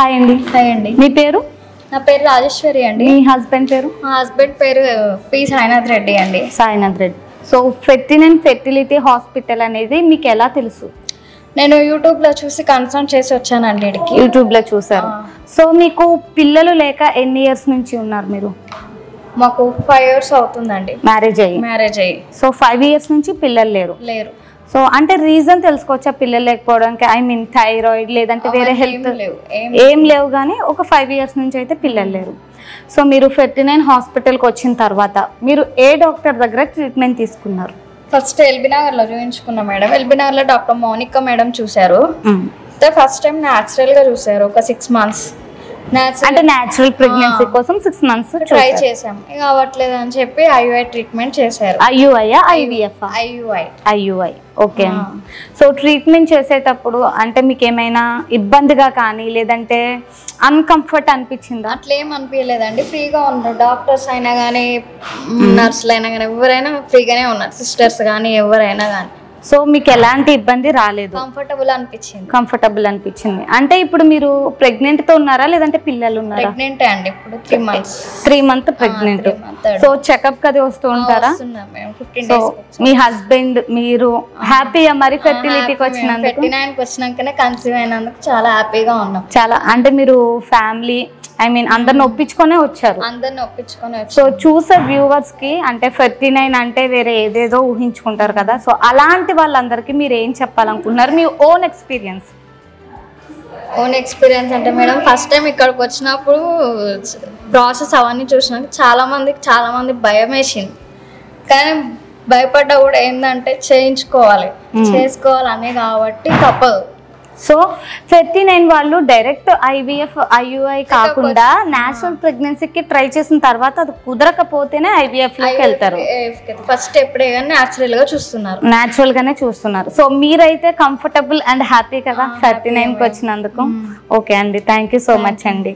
Hi అండి. Hi అండి. మీ పేరు? నా పేరు రాజేశ్వరి అండి. మీ హస్బెండ్ పేరు? మా హస్బెండ్ పేరు పి సాయినాథ్ రెడ్డి అండి. Sainath Reddy. So Fertinine fertility hospital అనేది మీకు ఎలా తెలుసు? నేను యూట్యూబ్లో చూసి కన్సల్ట్ చేసి వచ్చానండి ఇక్కడికి. యూట్యూబ్లో చూసారు. సో మీకు పిల్లలు లేక ఎన్ని ఇయర్స్ నుంచి ఉన్నారు మీరు? మాకు 5 years అవుతుందండి మ్యారేజ్ అయ్యి. సో 5 years నుంచి పిల్లలు లేరు. సో అంటే రీజన్ తెలుసుకోవచ్చా పిల్లలు లేకపోవడానికి? ఐ మీన్ థైరాయిడ్ లేదంటే వేరే హెల్త్ ఏం లేవు, కానీ ఒక 5 years నుంచి అయితే పిల్లలు లేరు. సో మీరు ఫెర్టినైన్ హాస్పిటల్కి వచ్చిన తర్వాత మీరు ఏ డాక్టర్ దగ్గర ట్రీట్మెంట్ తీసుకున్నారు? ఫస్ట్ ఎల్బీ నగర్లో చూపించుకున్నా మేడం. ఎల్బీ నగర్లో డాక్టర్ మోనికా మేడం చూశారు. ఫస్ట్ టైం న్యాచురల్గా చూశారు. ఒక 6 months అంటే న్యాచురల్ ప్రెగ్నెన్సీ కోసం 6 months ట్రై చేసాం. ఇక అవ్వట్లేదు అని చెప్పి ఐయుఐ ట్రీట్మెంట్ చేశారు. IUI okay. సో ట్రీట్మెంట్ చేసేటప్పుడు అంటే మీకు ఏమైనా ఇబ్బందిగా కానీ లేదంటే అన్కంఫర్ట్ అనిపించిందా? అట్లా ఏం అనిపించలేదండి. ఫ్రీగా ఉన్నారు డాక్టర్స్ అయినా కానీ, నర్సులు అయినా కానీ, ఎవరైనా ఫ్రీగానే ఉన్నారు. సిస్టర్స్ కానీ ఎవరైనా కానీ. సో మీకు ఎలాంటి ఇబ్బంది రాలేదు? కంఫర్టబుల్ అనిపించింది. అంటే ఇప్పుడు మీరు ప్రెగ్నెంట్ తో ఉన్నారా లేదంటే పిల్లలు ఉన్నారా? ప్రెగ్నెంట్ అండి. ఇప్పుడు 3 months ప్రెగ్నెంట్. సో చెకప్ కది వస్తూ ఉంటారా? సో మీ హస్బెండ్ మీరు హ్యాపీయా మరి ఫెర్టిలిటీకి వచ్చినందుకు? 39కి వచ్చినాకనే కన్సీవ్ అయినందుకు చాలా హ్యాపీగా ఉన్నాం. చాలా అంటే మీరు ఫ్యామిలీ ఐ మీన్ అందరిని ఒప్పించుకొనే వచ్చారు. సో చూసే వ్యూవర్స్ కి అంటే 39 అంటే వేరే ఏదేదో ఊహించుకుంటారు కదా. సో అలాంటి వాళ్ళందరికీ మీరు ఏం చెప్పాలనుకుంటున్నారు? మీ ఓన్ ఎక్స్పీరియన్స్ అంటే మేడం, ఫస్ట్ టైం ఇక్కడికి వచ్చినప్పుడు ప్రాసెస్ అవన్నీ చూసినాక చాలా మంది భయం వేసింది. కానీ భయపడ్డా కూడా ఏంటంటే చేసుకోవాలనే కాబట్టి తప్పదు. సో 39 వాళ్ళు డైరెక్ట్ ఐవీఎఫ్ ఐయుఐ కాకుండా న్యాచురల్ ప్రెగ్నెన్సీకి ట్రై చేసిన తర్వాత అది కుదరకపోతేనే ఐవీఎఫ్ లోకి వెళ్తారు. ఫస్ట్ ఎప్పుడే కానీ న్యాచురల్ గానే చూస్తున్నారు. సో మీరైతే కంఫర్టబుల్ అండ్ హ్యాపీ కదా 39కి వచ్చినందుకు? ఓకే అండి, థ్యాంక్ యూ సో మచ్ అండి.